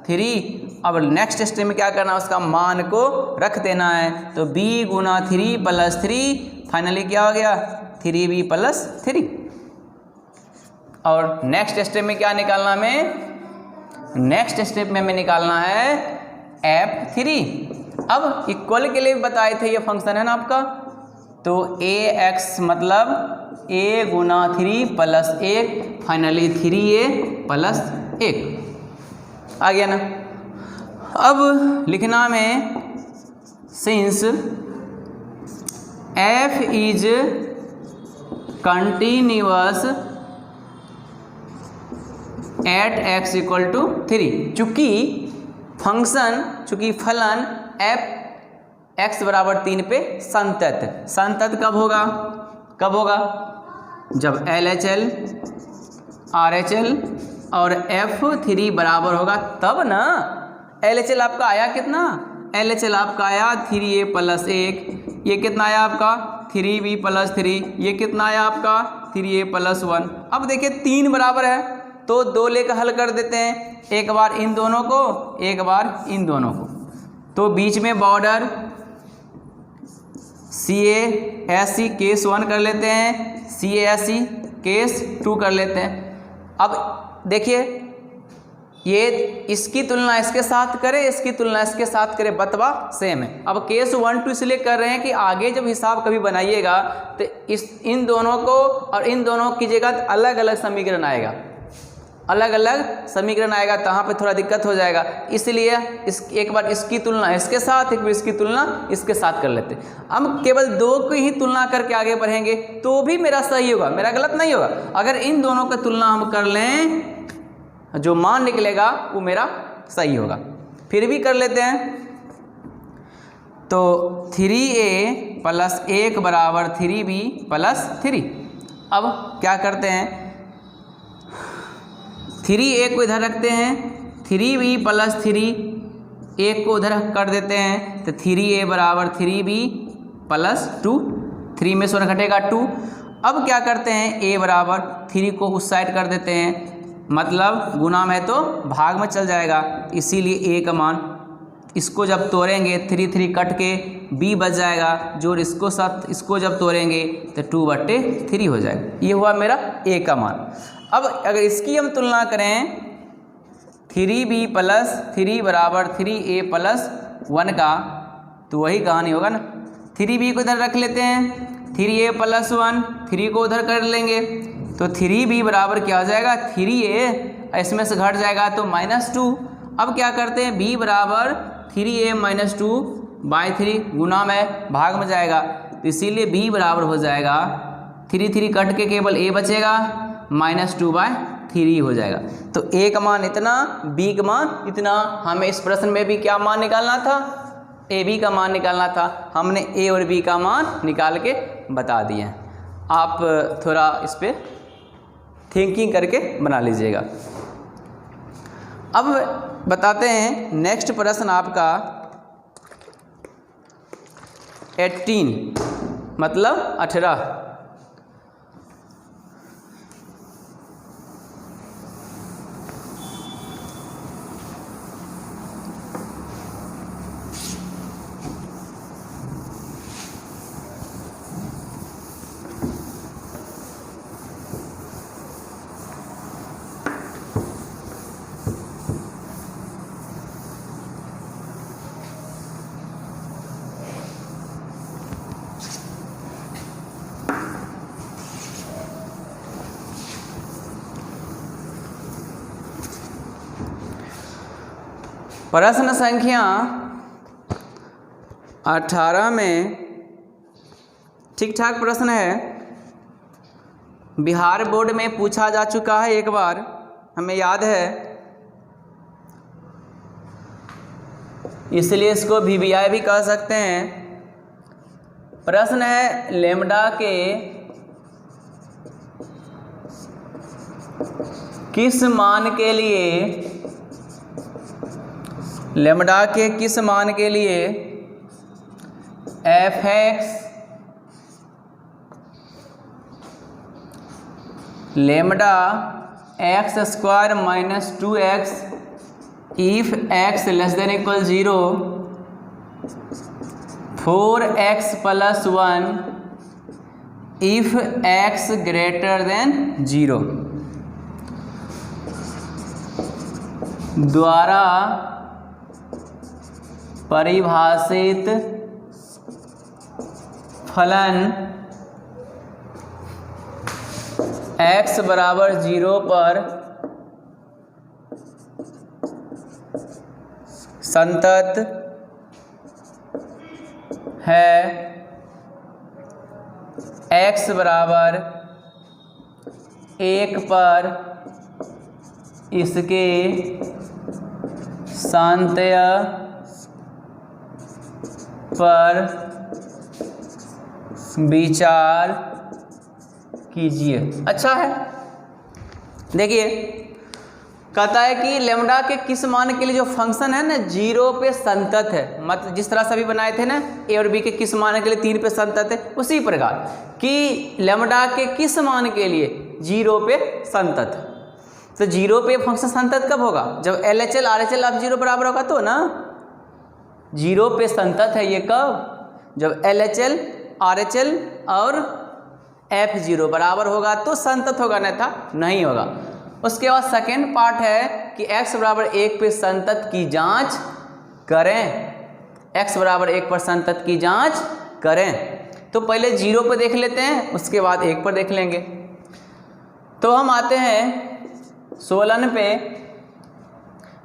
S1: 3। अब नेक्स्ट स्टेप में क्या करना है, उसका मान को रख देना है। तो b गुना 3 प्लस 3 फाइनली क्या हो गया, 3b प्लस 3। और नेक्स्ट स्टेप में क्या निकालना हमें, नेक्स्ट स्टेप में हमें निकालना है f3। अब इक्वल के लिए बताए थे, ये फंक्शन है ना आपका, तो ax मतलब a गुना 3 प्लस 1 फाइनली 3a प्लस 1 आ गया ना। अब लिखना में since f is continuous at x equal to 3, चूँकि फलन f x बराबर 3 पे संतत कब होगा, जब LHL RHL और F3 बराबर होगा तब ना। LHL आपका आया कितना, LHL आपका आया 3a प्लस 1, ये कितना आया आपका 3b प्लस 3, ये कितना आया आपका 3a प्लस 1। अब देखिए 3 बराबर है तो 2 लेकर हल कर देते हैं, एक बार इन दोनों को, एक बार इन दोनों को। तो बीच में बॉर्डर CASC केस 1 कर लेते हैं, CASC केस 2 कर लेते हैं। अब देखिए ये इसकी तुलना इसके साथ करें, इसकी तुलना इसके साथ करें, बतवा सेम है। अब केस 1 2 इसलिए कर रहे हैं कि आगे जब हिसाब कभी बनाइएगा तो इन दोनों को और इन दोनों की जगह अलग अलग समीकरण आएगा, तो यहाँ पे थोड़ा दिक्कत हो जाएगा। इसलिए एक बार इसकी तुलना इसके साथ, एक बार इसकी तुलना इसके साथ कर लेते हैं। हम केवल 2 की ही तुलना करके आगे बढ़ेंगे तो भी मेरा सही होगा, मेरा गलत नहीं होगा। अगर इन दोनों की तुलना हम कर लें, जो मान निकलेगा वो मेरा सही होगा। फिर भी कर लेते हैं, तो 3a प्लस 1 बराबर 3b प्लस 3। अब क्या करते हैं, 3a को इधर रखते हैं, 3b प्लस 3 1 को उधर कर देते हैं, तो 3a बराबर 3b प्लस 2, 3 में से घटेगा 2। अब क्या करते हैं, a बराबर 3 को उस साइड कर देते हैं, मतलब गुना में तो भाग में चल जाएगा, इसीलिए a का मान इसको जब तोड़ेंगे 3 3 कट के b बच जाएगा, जो इसको साथ इसको जब तोड़ेंगे तो 2/3 हो जाएगा। ये हुआ मेरा a का मान। अब अगर इसकी हम तुलना करें 3b प्लस 3 बराबर 3a प्लस 1 का, तो वही कहानी होगा ना। 3b को इधर रख लेते हैं, 3a प्लस 1, 3 को उधर कर लेंगे, तो 3b बराबर क्या हो जाएगा 3a, इसमें से घट जाएगा तो -2। अब क्या करते हैं, b बराबर 3a माइनस 2 बाई 3 गुना में भाग में जाएगा, तो इसीलिए b बराबर हो जाएगा 3 कट के केवल a बचेगा, -2/3 हो जाएगा। तो a का मान इतना, b का मान इतना। हमें इस प्रश्न में भी क्या मान निकालना था, a b का मान निकालना था। हमने a और b का मान निकाल के बता दिए हैं। आप थोड़ा इस पर थिंकिंग करके बना लीजिएगा। अब बताते हैं नेक्स्ट प्रश्न आपका 18 मतलब 18। प्रश्न संख्या 18 में ठीक ठाक प्रश्न है, बिहार बोर्ड में पूछा जा चुका है एक बार, हमें याद है, इसलिए इसको VBI भी कह सकते हैं। प्रश्न है लैम्ब्डा के किस मान के लिए, लैम्ब्डा के किस मान के लिए f(x) lambda x² minus 2x if x less than equal 0, 4x plus 1 if x greater then 0 द्वारा परिभाषित फलन x बराबर 0 पर संतत है, x बराबर 1 पर इसके सान्तय पर विचार कीजिए। अच्छा है, देखिए कहता है कि लैम्ब्डा के किस मान के लिए जो फंक्शन है ना 0 पे संतत है, मतलब जिस तरह से अभी बनाए थे ना a और b के किस मान के लिए 3 पे संतत है, उसी प्रकार कि लैम्ब्डा के किस मान के लिए 0 पे संतत है। तो 0 पे फंक्शन संतत कब होगा, जब LHL RHL अब 0 बराबर होगा तो ना। 0 पे संतत है ये कब, जब LHL RHL और F0 बराबर होगा तो संतत होगा, नहीं था नहीं होगा। उसके बाद सेकेंड पार्ट है कि x बराबर 1 पे संतत की जांच करें, x बराबर 1 पर संतत की जांच करें। तो पहले 0 पर देख लेते हैं, उसके बाद 1 पर देख लेंगे। तो हम आते हैं 16 पे,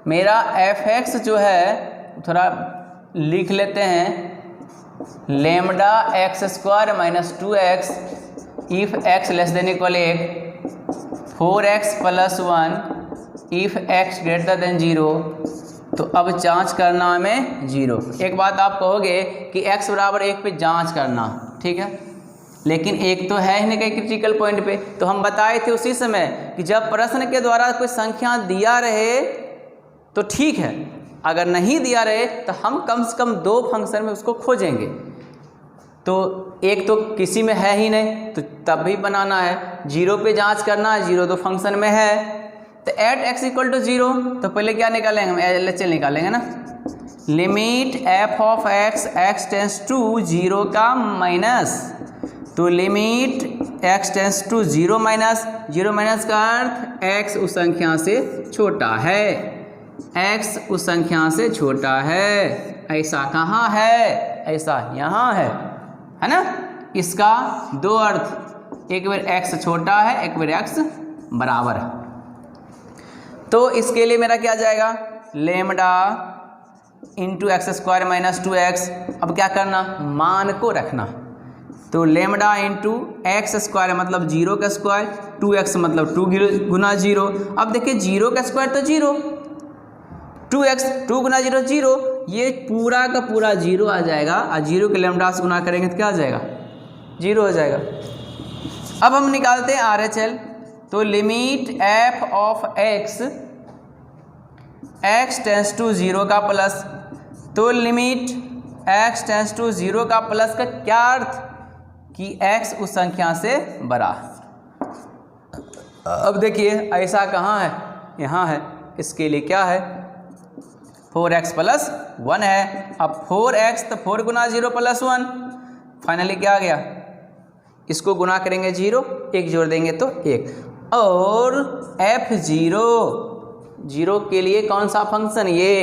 S1: मेरा f(x) जो है थोड़ा लिख लेते हैं, lambda x² minus 2x if x less than equal 1, 4x plus 1 if x greater then 0। तो अब जांच करना हमें 0। एक बात आप कहोगे कि x बराबर 1 पे जांच करना, ठीक है, लेकिन एक तो है ही नहीं कहीं क्रिटिकल पॉइंट पे। तो हम बताए थे उसी समय कि जब प्रश्न के द्वारा कोई संख्या दिया रहे तो ठीक है, अगर नहीं दिया रहे तो हम कम से कम 2 फंक्शन में उसको खोजेंगे। तो एक तो किसी में है ही नहीं तो तब भी बनाना है, 0 पे जांच करना है, 0 तो फंक्शन में है। तो एट x इक्वल टू 0, तो पहले क्या निकालेंगे हम, LHL निकालेंगे ना, limit f(x) x tends to 0 का माइनस, तो limit x tends to 0 minus, 0 minus का अर्थ x उस संख्या से छोटा है, x उस संख्या से छोटा है। ऐसा कहाँ है? ऐसा यहाँ है ना। इसका दो अर्थ, एक बार x छोटा है, एक बार x बराबर है। तो इसके लिए मेरा क्या जाएगा? Lambda into x square minus 2x। अब क्या करना? मान को रखना। तो लेमडा इंटू एक्स स्क्वायर मतलब 0 का स्क्वायर, 2x मतलब 2 गुना 0। अब देखिए 0 का स्क्वायर तो 0, 2x 2 गुना 0 0, ये पूरा का पूरा 0 आ जाएगा। और 0 के लेमडा से गुना करेंगे तो क्या आ जाएगा? 0 हो जाएगा। अब हम निकालते हैं RHL। तो limit f of x tends to 0 का प्लस, तो लिमिट x टेंस टू 0 का प्लस का क्या अर्थ? कि x उस संख्या से बड़ा। अब देखिए ऐसा कहाँ है? यहाँ है। इसके लिए क्या है? 4x प्लस 1 है। अब 4x तो 4 गुना 0 प्लस 1, फाइनली क्या आ गया? इसको गुना करेंगे 0, 1 जोड़ देंगे तो 1। और f0 0 के लिए कौन सा फंक्शन? ये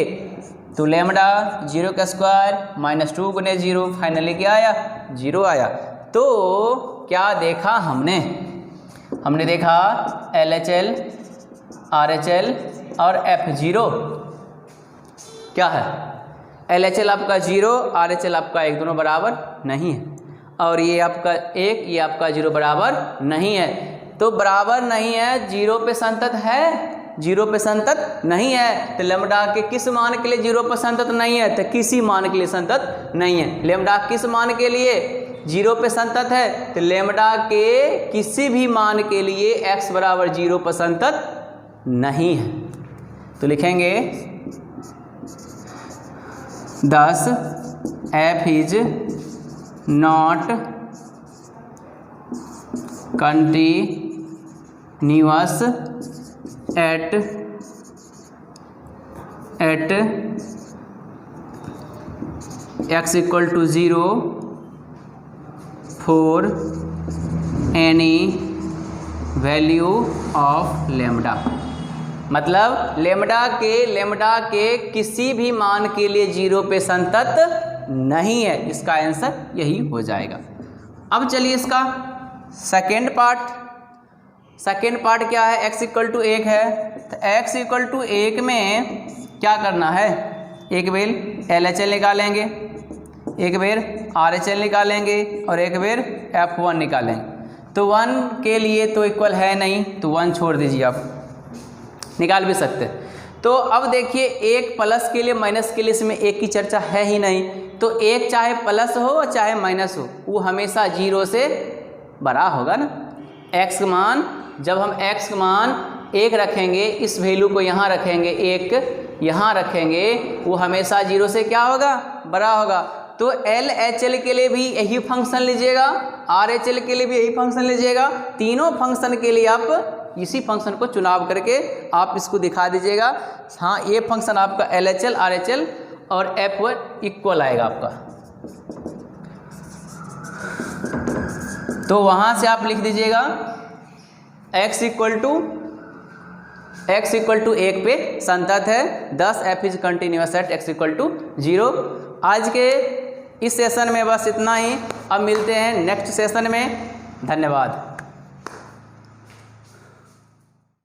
S1: तो लेमडा 0 का स्क्वायर माइनस 2 गुने 0, फाइनली क्या आया? 0 आया। तो क्या देखा हमने? हमने देखा LHL, RHL और F0 क्या है? LHL आपका 0, RHL आपका 1, दोनों बराबर नहीं है। और ये आपका 1, ये आपका 0 बराबर नहीं है। तो बराबर नहीं है, 0 पे संतत है, 0 पे संतत नहीं है। तो लेमडा के किस मान के लिए 0 पे संतत नहीं है? तो किसी मान के लिए संतत नहीं है। लेमडा किस मान के लिए 0 पे संतत है? तो लेमडा के किसी भी मान के लिए x बराबर 0 पर संतत नहीं है। तो लिखेंगे 10 f is not continuous at x equal to 0 for any value of lambda. मतलब लेमडा के किसी भी मान के लिए 0 पे संतत नहीं है। इसका आंसर यही हो जाएगा। अब चलिए इसका सेकेंड पार्ट क्या है? x इक्वल टू 1 है। तो x इक्वल टू 1 में क्या करना है? एक बेर LHL निकालेंगे, एक बेर RHL निकालेंगे और एक बेर F1 निकालेंगे। तो 1 के लिए तो इक्वल है नहीं, तो 1 छोड़ दीजिए, आप निकाल भी सकते हैं। तो अब देखिए एक प्लस के लिए माइनस के लिए इसमें एक की चर्चा है ही नहीं। तो एक चाहे प्लस हो चाहे माइनस हो, वो हमेशा 0 से बड़ा होगा ना। x मान, जब हम x मान 1 रखेंगे, इस वैल्यू को यहाँ रखेंगे, 1 यहाँ रखेंगे, वो हमेशा 0 से क्या होगा? बड़ा होगा। तो LHL के लिए भी यही फंक्शन लीजिएगा, RHL के लिए भी यही फंक्शन लीजिएगा। तीनों फंक्शन के लिए आप इसी फंक्शन को चुनाव करके आप इसको दिखा दीजिएगा। हाँ, ये फंक्शन आपका LHL, RHL और F1 इक्वल आएगा आपका। तो वहाँ से आप लिख दीजिएगा x इक्वल टू 1 पे संतत है। 10 f is continuous at x equal to 0। आज के इस सेशन में बस इतना ही। अब मिलते हैं नेक्स्ट सेशन में। धन्यवाद।